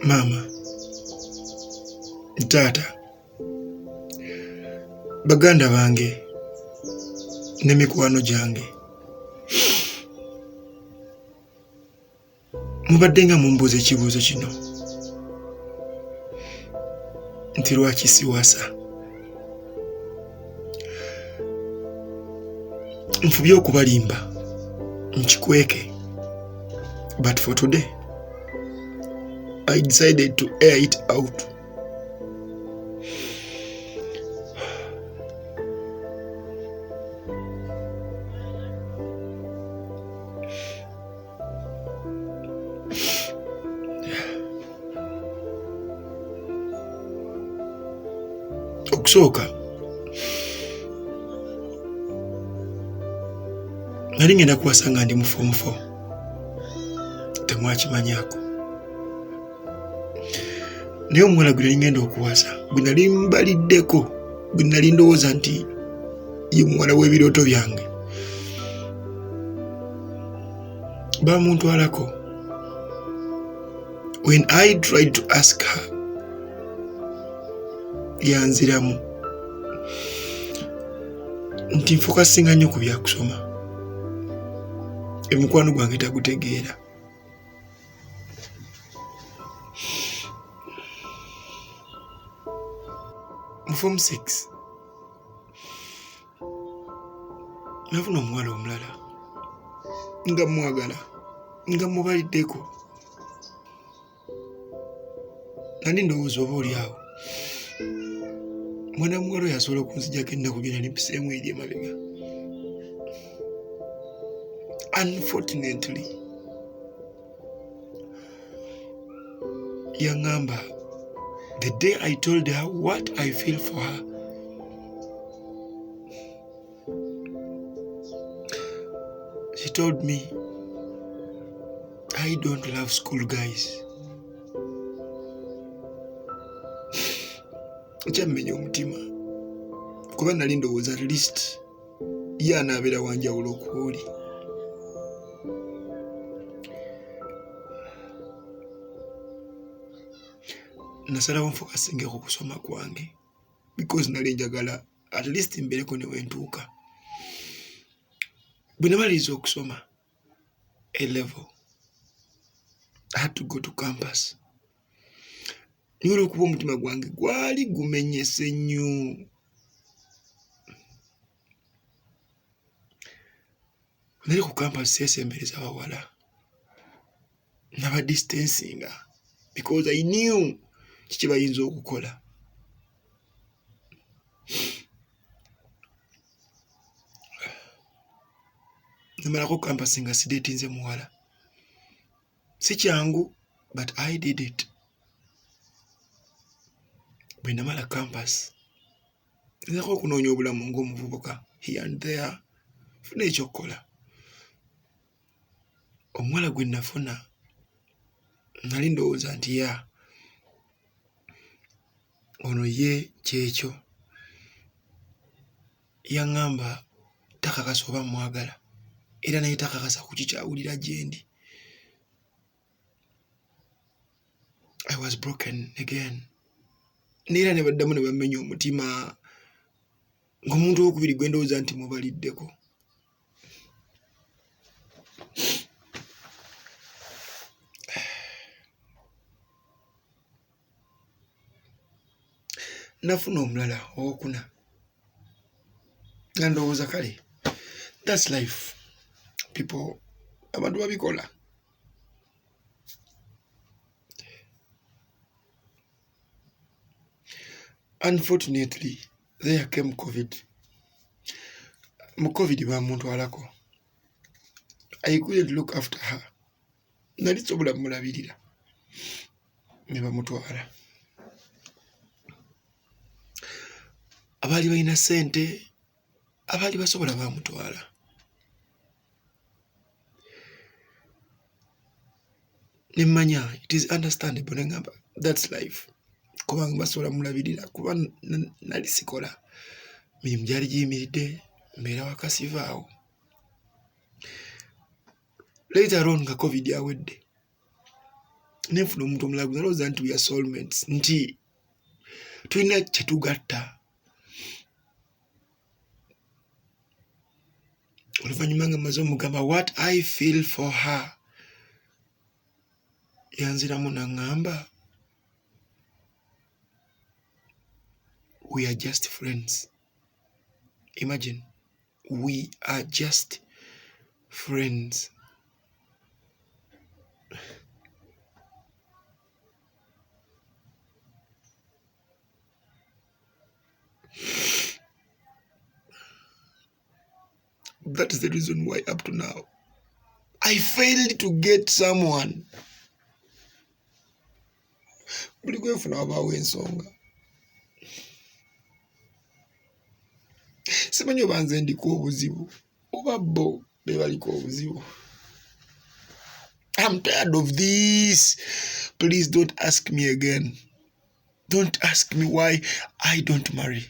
Mama, taata, baganda bange ne mikwano gyange, mubadde nga mumbuuza ekibuuzo kino nti lwaki siwasa. Nfubye okubalimba nkikweke, but for today I decided to air it out. Okusooka, nali ngenda kuwasa nga ndi mu form 4, temwakimanyaako. Naye omuwala gwe nali ngenda okuwasa, gwe nali mbaliddeko, gwe nali ndowooza nti ye muwala w'ebirooto byange, bamuntwalako. When I tried to ask her, yanziramu nti nfokasinga nnyo ku byakusoma, emukwano gwange tagutegeera. Mu form 6 nafuna omuwala omulala nga mwagala, nga mubaliddeko. Nali ndowooza oba oli awo mwana muwala oyo asobola okunzijjako ennaku gye nali mpiseemu eri emabega. Unfortunately, yaŋŋamba the day I told her what I feel for her, she told me, I don't love school guys. Kyammenya omutima kuba nali ndowooza at least ye anaabeera wanjawulo okwoli. Nasalawo nfokasingeko ku kusoma kwange because nali njagala at least mbeereko ne wentuuka. Bwe namaliriza okusoma A level, I had to go to campus. Niwe olw'okuba omutima gwange gwali gumenyese nnyo. Nali ku campus seesembereza abawala, naba distancinga because I knew kiki bayinza okukola. Namalako campus nga sideetinze muwala. Si kyangu, but I did it. Bwe namala campus, nzako okunoonya obulamu ng'omuvubuka here and there, funa ekyokukola. Omuwala gwe nafuna nali ndowooza nti ono ye kyekyo. Yaŋŋamba takakasa oba mwagala, era naye takakasa ku kikyawulira gye ndi. I was broken again. Neera ne baddamu ne bammenya omutima ng'omuntu owokubiri gwe ndowooza nti mubaliddeko. Nafuna omulala owokuna nga ndowooza kale that's life. People, abantu babikola. Unfortunately, there came COVID. Mu COVID bamuntwalako. I couldn't look after her. Nali sobola mulabirira. Ne bamutwala. Abaali balina ssente, abaali basobola bamutwala. Nemmanya, it is understandable nengamba that's life. Kubanga basobola mulabirira kuba nali sikola. Mirimu gyali giyimiridde, mbeera wakasivaawo. Later on nga COVID awedde, Nenfuna omuntu omulagu nalowooza nti we are soulmates, nti tulina kyetugatta. Oluvannyuma nga maze omugamba what I feel for her, yanziramu n'aŋŋamba we are just friends. Imagine, we are just friends. That is the reason why up to now I failed to get someone. Buli kwefuna wabaawo ensonga. Simanyi oba nze ndiko obuzibu oba bo be baliko obuzibu. I'm tired of this. Please don't ask me again. Don't ask me why I don't marry.